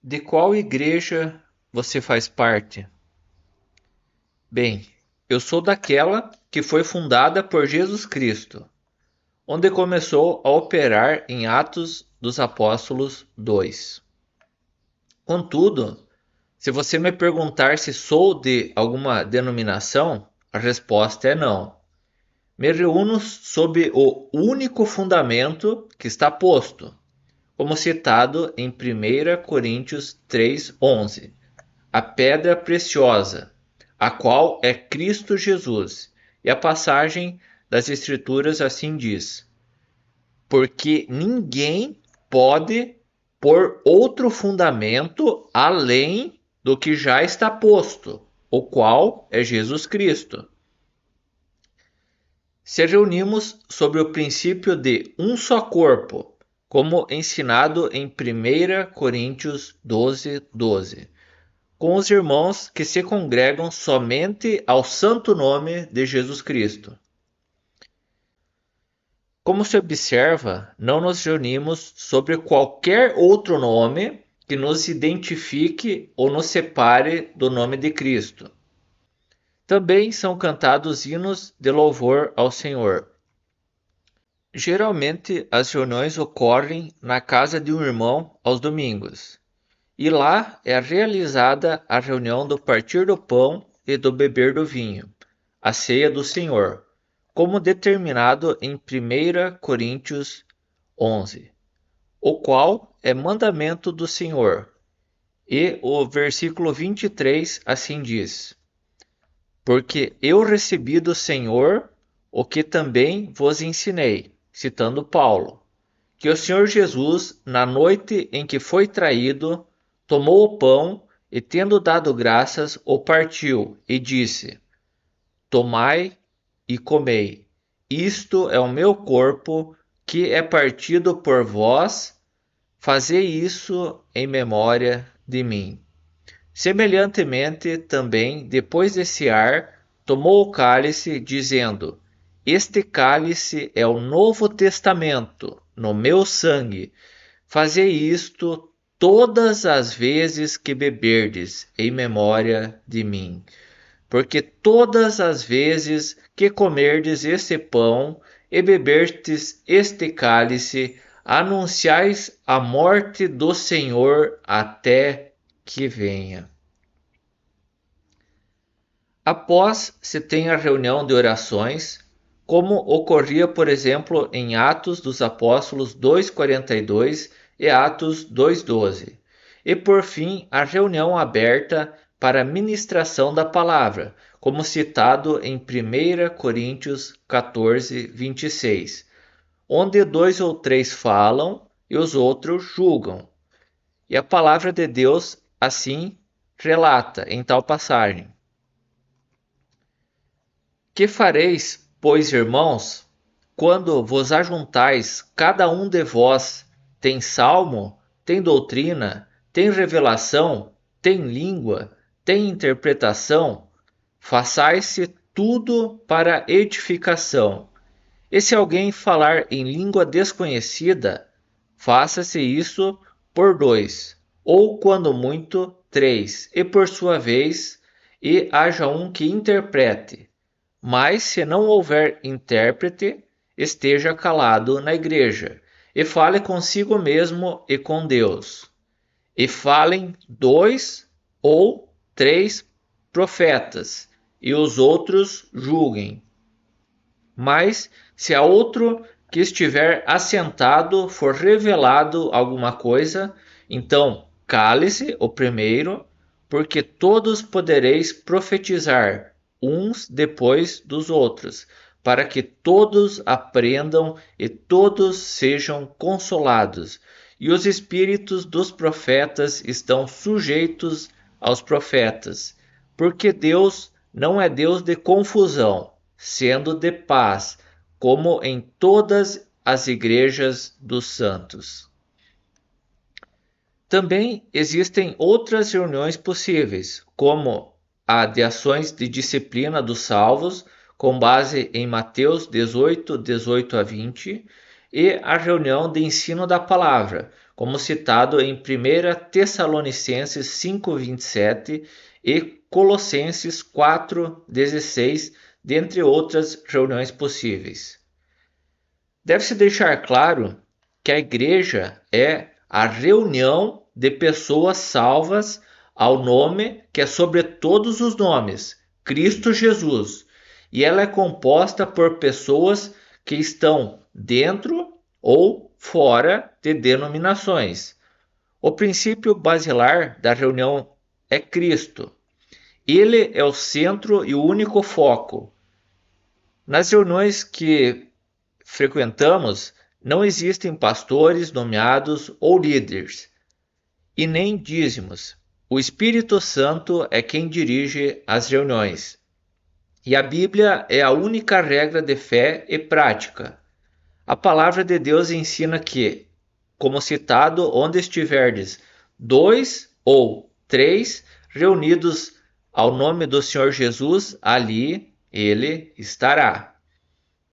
De qual igreja você faz parte? Bem, eu sou daquela que foi fundada por Jesus Cristo, onde começou a operar em Atos dos Apóstolos 2. Contudo, se você me perguntar se sou de alguma denominação, a resposta é não. Me reúno sob o único fundamento que está posto, como citado em 1 Coríntios 3:11. A pedra preciosa, a qual é Cristo Jesus. E a passagem das Escrituras assim diz: porque ninguém pode pôr outro fundamento além do que já está posto, o qual é Jesus Cristo. Se reunimos sobre o princípio de um só corpo, como ensinado em 1 Coríntios 12:12. Com os irmãos que se congregam somente ao santo nome de Jesus Cristo. Como se observa, não nos reunimos sobre qualquer outro nome que nos identifique ou nos separe do nome de Cristo. Também são cantados hinos de louvor ao Senhor. Geralmente, as reuniões ocorrem na casa de um irmão aos domingos. E lá é realizada a reunião do partir do pão e do beber do vinho, a ceia do Senhor, como determinado em 1 Coríntios 11, o qual é mandamento do Senhor. E o versículo 23 assim diz: porque eu recebi do Senhor o que também vos ensinei, citando Paulo, que o Senhor Jesus, na noite em que foi traído, tomou o pão e, tendo dado graças, o partiu e disse: tomai e comei. Isto é o meu corpo, que é partido por vós. Fazei isso em memória de mim. Semelhantemente, também, depois de cear, tomou o cálice, dizendo: este cálice é o novo testamento no meu sangue. Fazei isto todas as vezes que beberdes, em memória de mim. Porque todas as vezes que comerdes este pão e beberdes este cálice, anunciais a morte do Senhor até que venha. Após se tem a reunião de orações, como ocorria, por exemplo, em Atos dos Apóstolos 2:42 e Atos 2:12. E por fim, a reunião aberta para a ministração da palavra, como citado em 1 Coríntios 14:26, onde 2 ou 3 falam e os outros julgam. E a palavra de Deus assim relata em tal passagem: que fareis, pois, irmãos, quando vos ajuntais, cada um de vós tem salmo, tem doutrina, tem revelação, tem língua, tem interpretação? Façais-se tudo para edificação. E se alguém falar em língua desconhecida, faça-se isso por 2, ou quando muito, 3, e por sua vez, e haja um que interprete. Mas se não houver intérprete, esteja calado na igreja, e fale consigo mesmo e com Deus. E falem 2 ou 3 profetas, e os outros julguem. Mas se a outro que estiver assentado for revelado alguma coisa, então cale-se o primeiro, porque todos podereis profetizar, uns depois dos outros, para que todos aprendam e todos sejam consolados. E os espíritos dos profetas estão sujeitos aos profetas, porque Deus não é Deus de confusão, sendo de paz, como em todas as igrejas dos santos. Também existem outras reuniões possíveis, como a de ações de disciplina dos salvos, com base em Mateus 18:18 a 20, e a reunião de ensino da palavra, como citado em 1 Tessalonicenses 5:27 e Colossenses 4:16, dentre outras reuniões possíveis. Deve-se deixar claro que a igreja é a reunião de pessoas salvas ao nome que é sobre todos os nomes, Cristo Jesus, e ela é composta por pessoas que estão dentro ou fora de denominações. O princípio basilar da reunião é Cristo. Ele é o centro e o único foco. Nas reuniões que frequentamos, não existem pastores nomeados ou líderes, e nem dízimos. O Espírito Santo é quem dirige as reuniões. E a Bíblia é a única regra de fé e prática. A palavra de Deus ensina que, como citado, onde estiverdes 2 ou 3 reunidos ao nome do Senhor Jesus, ali ele estará.